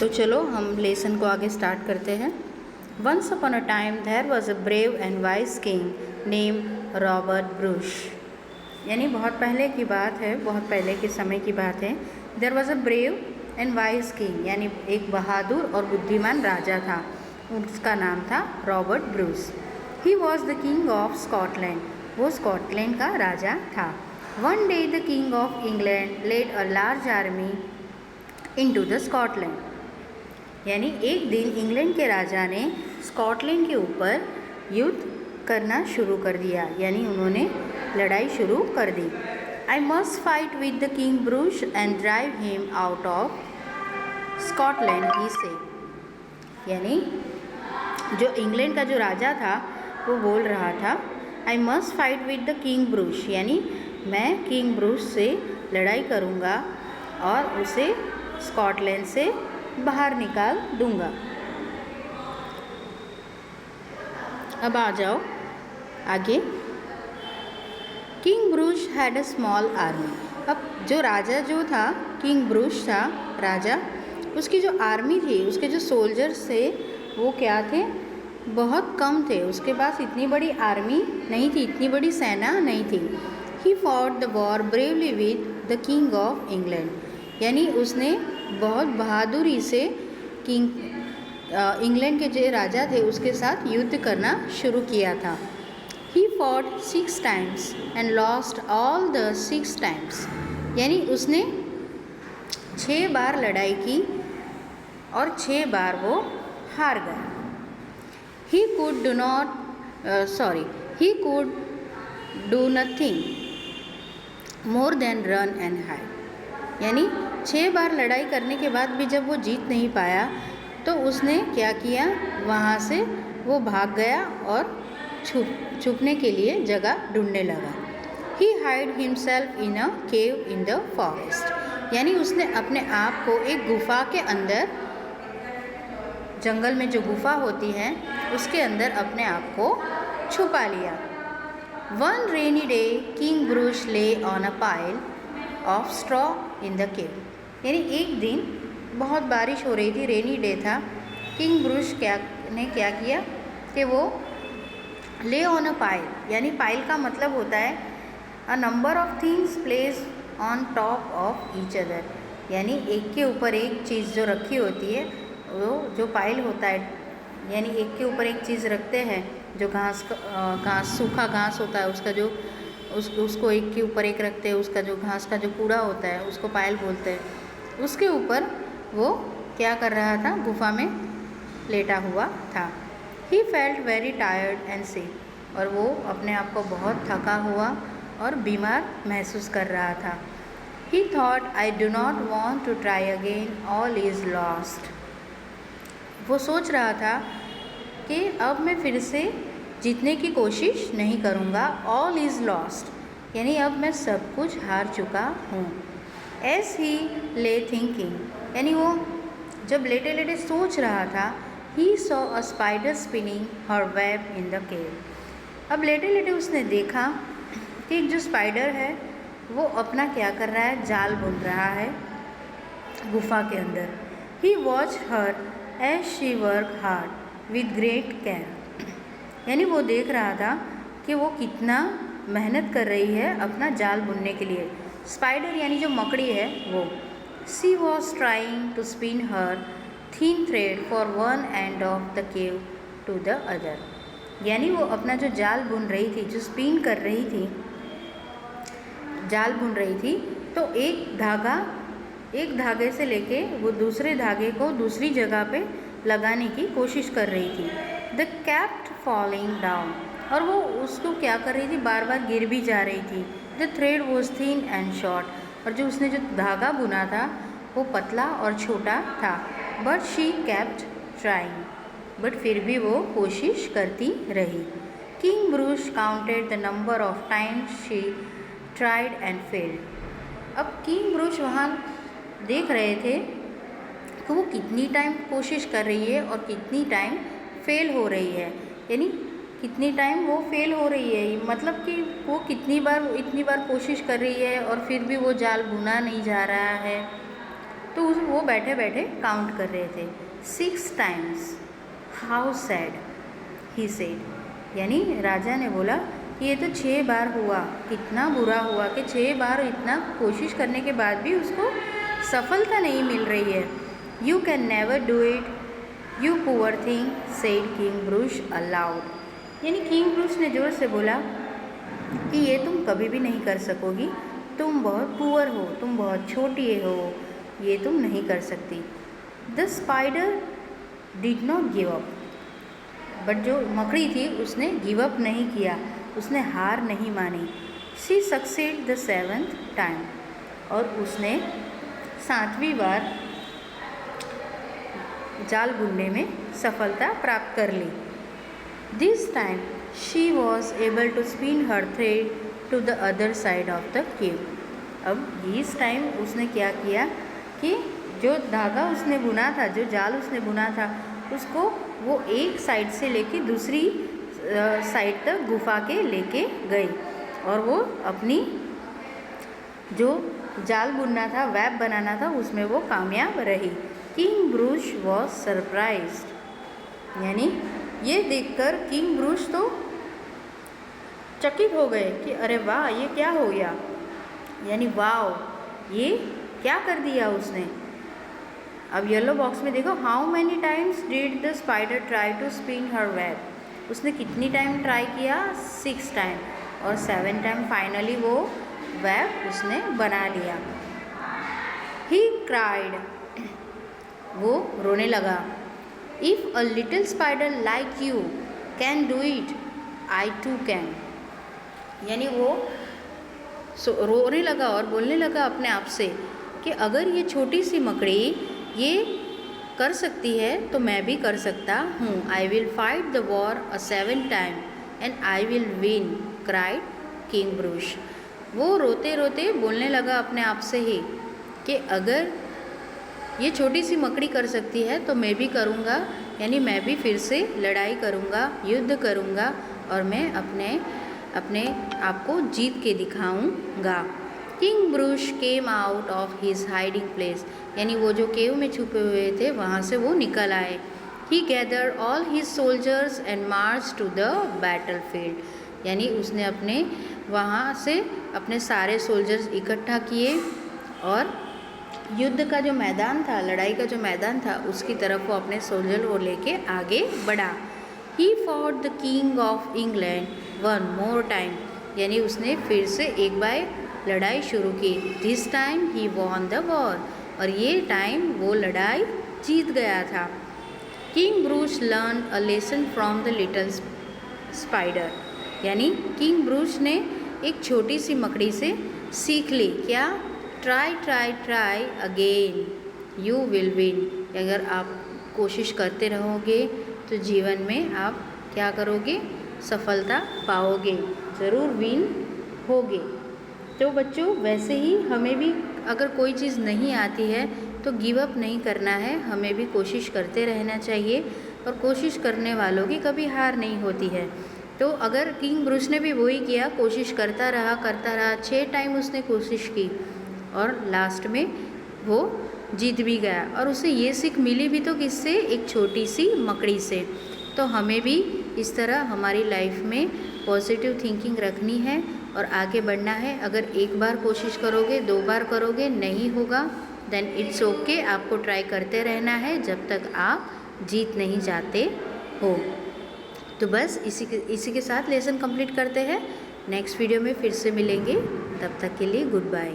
तो चलो हम लेसन को आगे स्टार्ट करते हैं। Once upon a time there was a brave and wise king name Robert Bruce. यानी बहुत पहले की बात है, बहुत पहले के समय की बात है। There was a brave and wise king, यानी एक बहादुर और बुद्धिमान राजा था। उसका नाम था Robert Bruce. He was the king of Scotland, वो स्कॉटलैंड का राजा था। One day the king of England led a large army into the Scotland. यानी एक दिन इंग्लैंड के राजा ने स्कॉटलैंड के ऊपर युद्ध करना शुरू कर दिया, यानी उन्होंने लड़ाई शुरू कर दी। I must fight with the king Bruce and drive him out of Scotland, ही से। यानी जो इंग्लैंड का जो राजा था वो बोल रहा था I must fight with the king Bruce, यानी मैं किंग ब्रूश से लड़ाई करूँगा और उसे स्कॉटलैंड से बाहर निकाल दूंगा। अब आ जाओ आगे। King Bruce had a small army. अब जो राजा जो था, किंग ब्रूश था राजा, उसकी जो आर्मी थी, उसके जो सोल्जर्स थे वो क्या थे, बहुत कम थे। उसके पास इतनी बड़ी आर्मी नहीं थी, इतनी बड़ी सेना नहीं थी। ही fought the war bravely with the king of England, यानी उसने बहुत बहादुरी से किंग इंग्लैंड के जो राजा थे उसके साथ युद्ध करना शुरू किया था। He fought 6 times and lost all the 6 times, यानी उसने 6 बार लड़ाई की और 6 बार वो हार गया। He could do nothing more than run and hide, यानी 6 बार लड़ाई करने के बाद भी जब वो जीत नहीं पाया तो उसने क्या किया, वहाँ से वो भाग गया और छुपने के लिए जगह ढूंढने लगा। He hide himself in a cave in the forest, यानी उसने अपने आप को एक गुफा के अंदर, जंगल में जो गुफा होती है उसके अंदर अपने आप को छुपा लिया। One rainy day king Bruce lay on a pile of straw in the cave, यानी एक दिन बहुत बारिश हो रही थी, रेनी डे था। किंग ब्रूश ने क्या किया कि वो ले ऑन अ पाइल, यानी पाइल का मतलब होता है a number of things place on top of each other, यानी एक के ऊपर एक चीज़ जो रखी होती है वो जो पाइल होता है, यानी एक के ऊपर एक चीज़ रखते हैं। जो घास सूखा घास होता है उसका जो उसको एक के ऊपर एक रखते हैं, उसका जो घास का जो कूड़ा होता है उसको पाइल बोलते हैं। उसके ऊपर वो क्या कर रहा था, गुफा में लेटा हुआ था। He felt very tired and sick, और वो अपने आप को बहुत थका हुआ और बीमार महसूस कर रहा था। He thought I do not want to try again, all is lost. वो सोच रहा था कि अब मैं फिर से जीतने की कोशिश नहीं करूँगा, ऑल इज़ लॉस्ट, यानी अब मैं सब कुछ हार चुका हूँ। एज ही ले थिंकिंग, यानी वो जब लेटे लेटे सोच रहा था, he saw a spider spinning her web in the cave. अब लेटे लेटे उसने देखा कि एक जो स्पाइडर है वो अपना क्या कर रहा है, जाल बुन रहा है गुफा के अंदर। He watch her as she work hard with great care, यानी वो देख रहा था कि वो कितना मेहनत कर रही है अपना जाल बुनने के लिए। स्पाइडर यानी जो मकड़ी है वो। She was trying to spin her thin thread for one end of the cave to the other, यानी वो अपना जो जाल बुन रही थी, जो स्पिन कर रही थी, जाल बुन रही थी, तो एक धागे से लेके वो दूसरे धागे को दूसरी जगह पे लगाने की कोशिश कर रही थी। द केप्ट फॉलिंग डाउन, और वो उसको क्या कर रही थी, बार बार गिर भी जा रही थी। The thread was thin and short, और जो उसने जो धागा बुना था वो पतला और छोटा था। But she kept trying, but फिर भी वो कोशिश करती रही। King Bruce counted the number of times she tried and failed. अब किंग ब्रूश वहाँ देख रहे थे कि वो कितनी टाइम कोशिश कर रही है और कितनी टाइम फेल हो रही है, यानी कितनी टाइम वो फेल हो रही है, मतलब कि वो इतनी बार कोशिश कर रही है और फिर भी वो जाल बुना नहीं जा रहा है। तो वो बैठे बैठे काउंट कर रहे थे। 6 times, how sad, he said. यानी राजा ने बोला कि ये तो 6 बार हुआ, कितना बुरा हुआ कि 6 बार इतना कोशिश करने के बाद भी उसको सफलता नहीं मिल रही है। You can never do it, you poor thing, said king Bruce aloud. यानी किंग ब्रूश ने जोर से बोला कि ये तुम कभी भी नहीं कर सकोगी, तुम बहुत पुअर हो, तुम बहुत छोटी हो, ये तुम नहीं कर सकती। The spider did not give up, but जो मकड़ी थी उसने गिव अप नहीं किया, उसने हार नहीं मानी। She succeed the 7th time, और उसने 7वीं बार जाल बुनने में सफलता प्राप्त कर ली। This time she was able to spin her thread to the other side of the cave. अब इस टाइम उसने क्या किया कि जो धागा उसने बुना था, जो जाल उसने बुना था, उसको वो एक साइड से लेके दूसरी साइड तक गुफा के लेके गई, और वो अपनी जो जाल बुनना था, वेब बनाना था, उसमें वो कामयाब रही। किंग ब्रूश वॉज सरप्राइज्ड, यानी ये देखकर किंग ब्रूश तो चकित हो गए कि अरे वाह, ये क्या हो गया, यानी वाह, ये क्या कर दिया उसने। अब येलो बॉक्स में देखो, how many times did the spider try to spin her web. उसने कितनी टाइम ट्राई किया? 6 टाइम, और 7 टाइम फाइनली वो वेब उसने बना लिया। ही क्राइड, वो रोने लगा। If a little spider like you can do it, I too can. यानी वो रोने लगा और बोलने लगा अपने आप से कि अगर ये छोटी सी मकड़ी ये कर सकती है तो मैं भी कर सकता हूँ। I will fight the war a 7 time and I will win, cried king Bruce. वो रोते रोते बोलने लगा अपने आप से ही कि अगर ये छोटी सी मकड़ी कर सकती है तो मैं भी करूँगा, यानी मैं भी फिर से लड़ाई करूँगा, युद्ध करूँगा, और मैं अपने आप को जीत के दिखाऊँगा। King Bruce came out of his hiding place, यानी वो जो केव में छुपे हुए थे वहाँ से वो निकल आए। He gather all his soldiers and march to the battle field, यानी उसने अपने वहाँ से अपने सारे सोल्जर्स इकट्ठा किए और युद्ध का जो मैदान था, लड़ाई का जो मैदान था, उसकी तरफ वो अपने सोल्जर को लेके आगे बढ़ा। He fought the king of England 1 more time, यानी उसने फिर से एक बार लड़ाई शुरू की। This time he won the war, और ये टाइम वो लड़ाई जीत गया था। King Bruce learn a lesson from the little spider, यानी किंग ब्रूश ने एक छोटी सी मकड़ी से सीख ली। क्या? Try try try again, you will win. अगर आप कोशिश करते रहोगे तो जीवन में आप क्या करोगे? सफलता पाओगे, ज़रूर विन होगे। तो बच्चों, वैसे ही हमें भी अगर कोई चीज़ नहीं आती है तो गिव अप नहीं करना है, हमें भी कोशिश करते रहना चाहिए, और कोशिश करने वालों की कभी हार नहीं होती है। तो अगर किंग ब्रूश ने भी वही किया, कोशिश करता रहा 6 टाइम उसने कोशिश की, और लास्ट में वो जीत भी गया, और उसे ये सीख मिली भी तो किससे? एक छोटी सी मकड़ी से। तो हमें भी इस तरह हमारी लाइफ में पॉजिटिव थिंकिंग रखनी है और आगे बढ़ना है। अगर एक बार कोशिश करोगे, 2 बार करोगे, नहीं होगा, देन इट्स ओके, आपको ट्राई करते रहना है जब तक आप जीत नहीं जाते हो। तो बस इसी के साथ लेसन कंप्लीट करते हैं। नेक्स्ट वीडियो में फिर से मिलेंगे, तब तक के लिए गुड बाय।